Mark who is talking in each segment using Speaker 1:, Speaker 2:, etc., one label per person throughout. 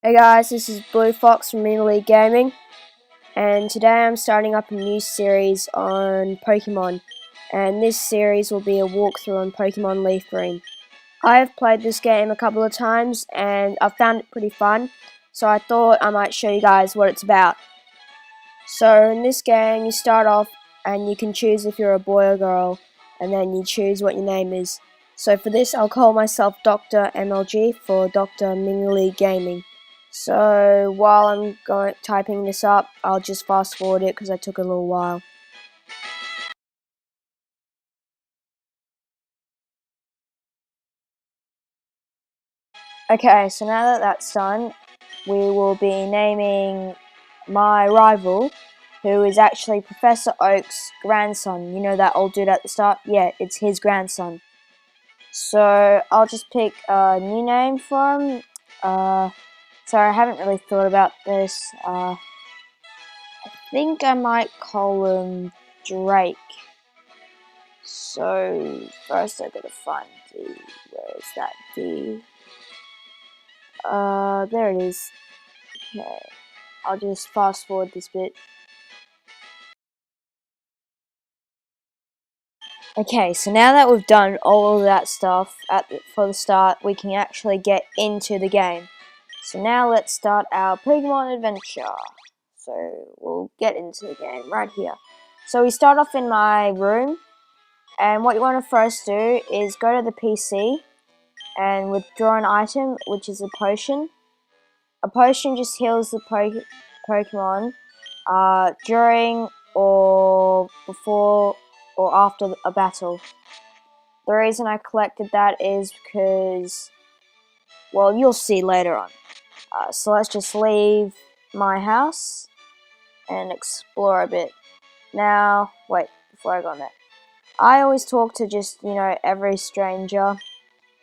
Speaker 1: Hey guys, this is Blue Fox from Mini League Gaming, and today I'm starting up a new series on Pokemon, and this series will be a walkthrough on Pokemon Leaf Green. I have played this game a couple of times, and I've found it pretty fun, so I thought I might show you guys what it's about. So in this game, you start off, and you can choose if you're a boy or girl, and then you choose what your name is. So for this, I'll call myself Dr. MLG for Dr. Mini League Gaming. So while I'm typing this up, I'll just fast forward it because it took a little while. Okay, so now that that's done, we will be naming my rival, who is actually Professor Oak's grandson. You know that old dude at the start? Yeah, it's his grandson. So I'll just pick a new name for him. Sorry, I haven't really thought about this. I think I might call him Drake. So first I gotta find where is that D? There it is. Okay, I'll just fast forward this bit. Okay, so now that we've done all of that stuff for the start, we can actually get into the game. So now let's start our Pokemon adventure. So we'll get into the game right here. So we start off in my room, and what you want to first do is go to the PC and withdraw an item, which is a potion. A potion just heals the Pokemon during or before or after a battle. The reason I collected that is because, well, you'll see later on. So let's just leave my house and explore a bit. Now, wait, before I go on that, I always talk to just, every stranger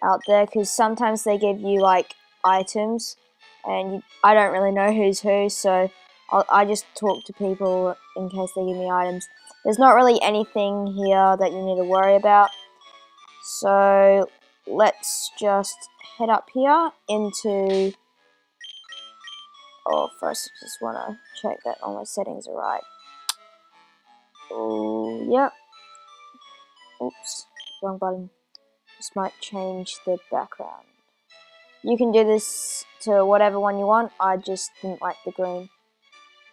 Speaker 1: out there because sometimes they give you, like, items and I don't really know who's who, so I just talk to people in case they give me items. There's not really anything here that you need to worry about, so let's just head up here into... Oh, first I just want to check that all my settings are right. Oh, yep. Oops, wrong button. This might change the background. You can do this to whatever one you want. I just didn't like the green,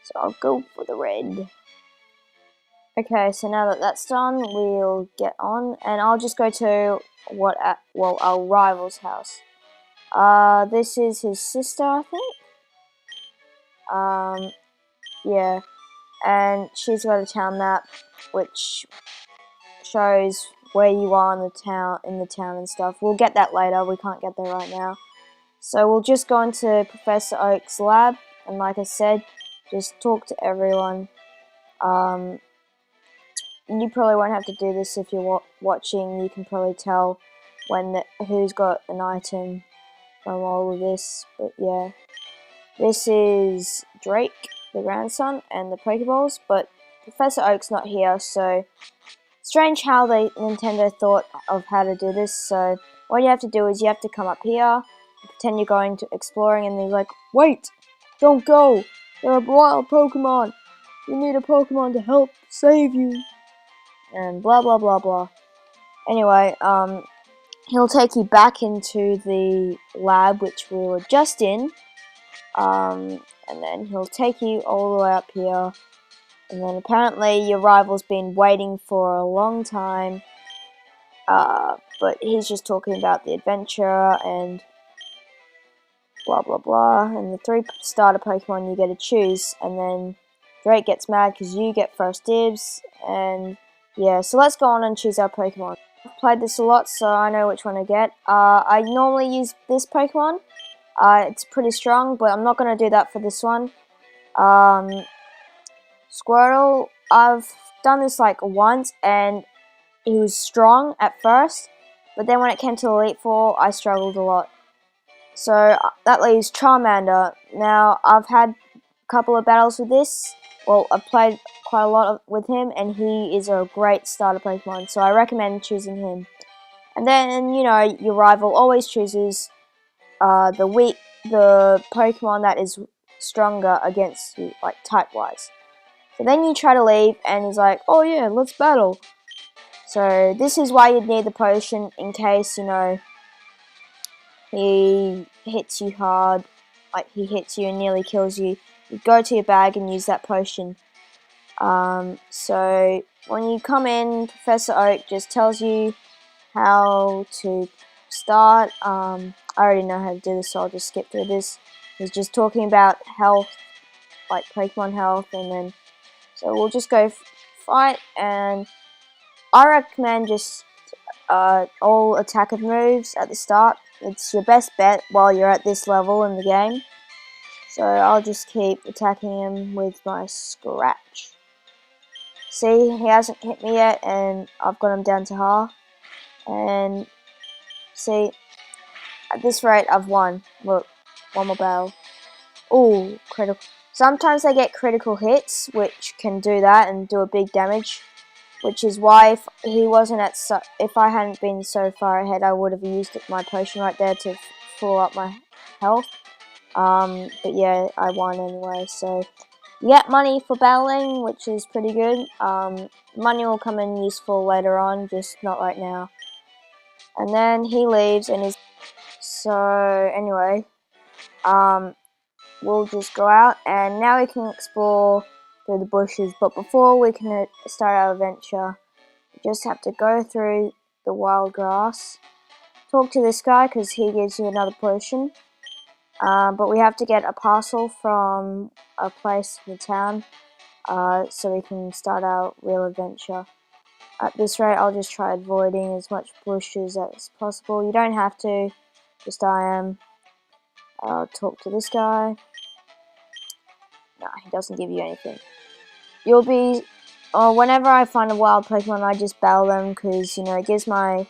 Speaker 1: so I'll go for the red. Okay, so now that that's done, we'll get on, and I'll just go to our rival's house. This is his sister, I think. Yeah, and she's got a town map, which shows where you are in the town and stuff. We'll get that later. We can't get there right now. So we'll just go into Professor Oak's lab, and like I said, just talk to everyone. You probably won't have to do this if you're watching. You can probably tell who's got an item from all of this. But yeah, this is Drake, the grandson, and the Pokeballs. But Professor Oak's not here, so strange how Nintendo thought of how to do this. So what you have to do is you have to come up here, pretend you're going to exploring, and they're like, "Wait, don't go! There are wild Pokemon. You need a Pokemon to help save you." And blah blah blah blah. Anyway, he'll take you back into the lab which we were just in, and then he'll take you all the way up here, and then apparently your rival's been waiting for a long time, but he's just talking about the adventure and blah blah blah, and the 3 starter Pokemon you get to choose, and then Drake gets mad because you get first dibs, and yeah, so let's go on and choose our Pokemon. I've played this a lot, so I know which one to get. I normally use this Pokemon. It's pretty strong, but I'm not going to do that for this one. Squirtle, I've done this like once, and he was strong at first, but then when it came to Elite Four, I struggled a lot. So that leaves Charmander. Now, I've had a couple of battles with this. Well, I've played quite a lot with him, and he is a great starter Pokemon, so I recommend choosing him. And then, your rival always chooses the Pokemon that is stronger against you, like type-wise. So then you try to leave, and he's like, "Oh yeah, let's battle." So this is why you'd need the potion in case, you know, he hits you hard, like he hits you and nearly kills you. You go to your bag and use that potion. So when you come in, Professor Oak just tells you how to start. I already know how to do this, so I'll just skip through this. He's just talking about health, like Pokemon health, and then so we'll just go fight. And I recommend just all attacker moves at the start. It's your best bet while you're at this level in the game. So I'll just keep attacking him with my Scratch. See, he hasn't hit me yet, and I've got him down to half. And see, at this rate, I've won. Look, one more battle. Ooh, critical. Sometimes they get critical hits, which can do that and do a big damage. Which is why if he wasn't at if I hadn't been so far ahead, I would have used my potion right there to full up my health. But yeah, I won anyway. So you get money for battling, which is pretty good. Money will come in useful later on, just not right now. And then he leaves, and so anyway, we'll just go out, and now we can explore through the bushes. But before we can start our adventure, we just have to go through the wild grass, talk to this guy because he gives you another potion. But we have to get a parcel from a place in the town, so we can start our real adventure. At this rate, I'll just try avoiding as much bushes as possible. You don't have to, just I am. I'll talk to this guy. Nah, he doesn't give you anything. You'll be, whenever I find a wild Pokemon, I just battle them because, you know, it gives my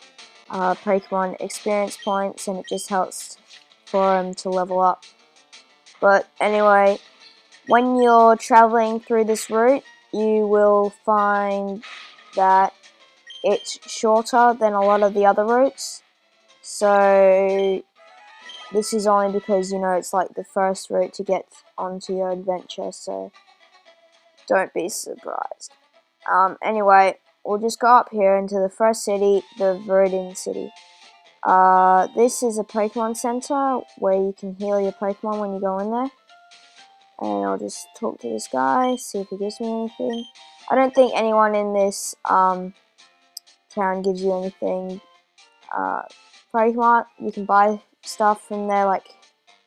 Speaker 1: Pokemon experience points and it just helps for them to level up. But anyway, when you're traveling through this route, you will find that it's shorter than a lot of the other routes. So this is only because, you know, it's like the first route to get onto your adventure, so don't be surprised. Anyway, we'll just go up here into the first city, the Verdant City. This is a Pokemon Center where you can heal your Pokemon when you go in there. And I'll just talk to this guy, see if he gives me anything. I don't think anyone in this town gives you anything. Pokemon, you can buy stuff from there, like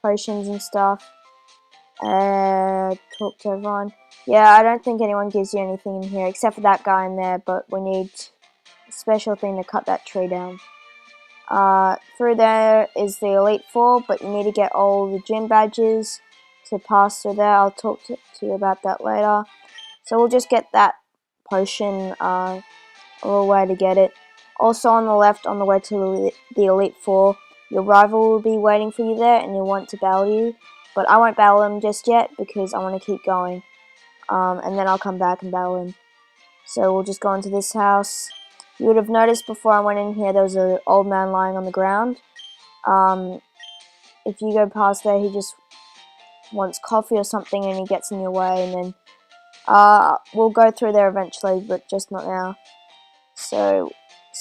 Speaker 1: potions and stuff. Talk to everyone. Yeah, I don't think anyone gives you anything in here except for that guy in there, but we need a special thing to cut that tree down. Through there is the Elite Four, but you need to get all the gym badges to pass through there. I'll talk to you about that later. So we'll just get that potion a little way to get it. Also on the left, on the way to the Elite Four, your rival will be waiting for you there and you'll want to battle you. But I won't battle him just yet because I want to keep going. And then I'll come back and battle him. So we'll just go into this house. You would have noticed before I went in here there was an old man lying on the ground. If you go past there, he just wants coffee or something and he gets in your way, and then we'll go through there eventually, but just not now. So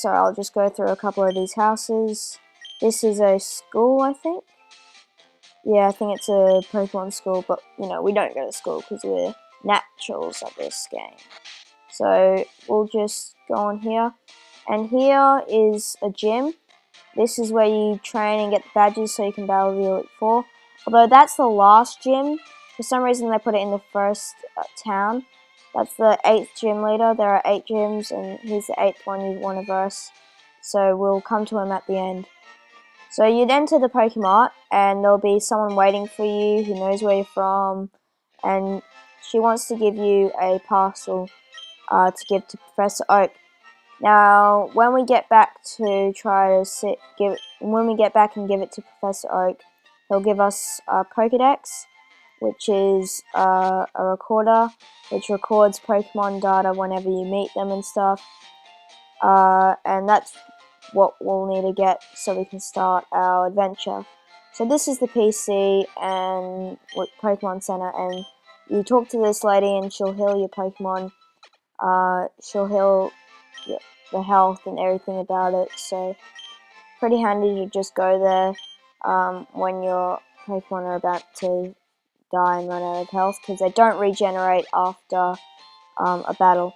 Speaker 1: I'll just go through a couple of these houses. This is a school, I think. Yeah, I think it's a Pokemon school, but you know, we don't go to school because we're naturals at this game. So we'll just go on here. And here is a gym. This is where you train and get the badges so you can battle the Elite Four. Although that's the last gym. For some reason they put it in the first town. That's the 8th gym leader. There are 8 gyms and he's the 8th one you want to verse. So we'll come to him at the end. So you'd enter the Pokemart and there'll be someone waiting for you who knows where you're from. And she wants to give you a parcel to give to Professor Oak. Now, when we get back to when we get back and give it to Professor Oak, he'll give us a Pokedex, which is a recorder, which records Pokemon data whenever you meet them and stuff. And that's what we'll need to get so we can start our adventure. So this is the PC and Pokemon Center, and you talk to this lady and she'll heal your Pokemon. She'll heal the health and everything about it, so pretty handy to just go there when your Pokemon are about to die and run out of health, because they don't regenerate after a battle.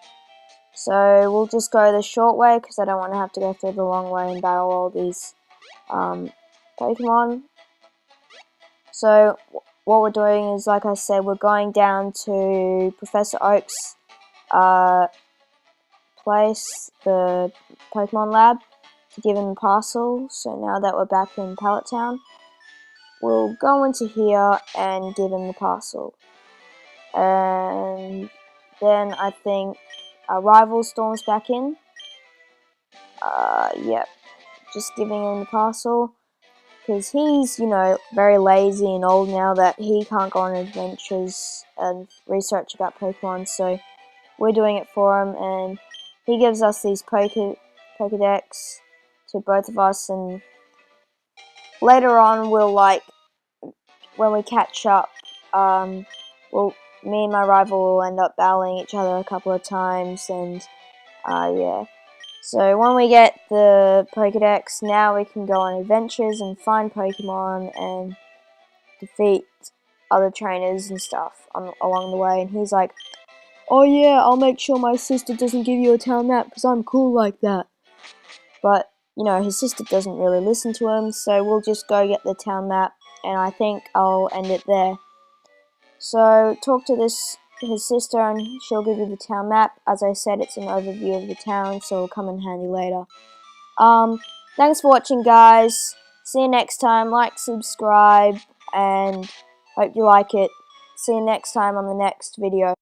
Speaker 1: So we'll just go the short way because I don't want to have to go through the long way and battle all these Pokemon. So what we're doing is, like I said, we're going down to Professor Oak's place, the Pokemon lab, to give him a parcel. So now that we're back in Pallet Town, we'll go into here and give him the parcel. And then I think Rival storms back in. Yep, just giving him the parcel. Because he's, you know, very lazy and old now that he can't go on adventures and research about Pokemon, so we're doing it for him, and he gives us these Pokedex to both of us, and later on we'll, like, when we catch up, me and my rival will end up battling each other a couple of times, and yeah. So when we get the Pokedex, now we can go on adventures and find Pokemon and defeat other trainers and stuff along the way. And he's like, "Oh yeah, I'll make sure my sister doesn't give you a town map because I'm cool like that." But, you know, his sister doesn't really listen to him, so we'll just go get the town map, and I think I'll end it there. So talk to his sister and she'll give you the town map. As I said, it's an overview of the town, so it'll come in handy later. Thanks for watching, guys. See you next time. Like, subscribe, and hope you like it. See you next time on the next video.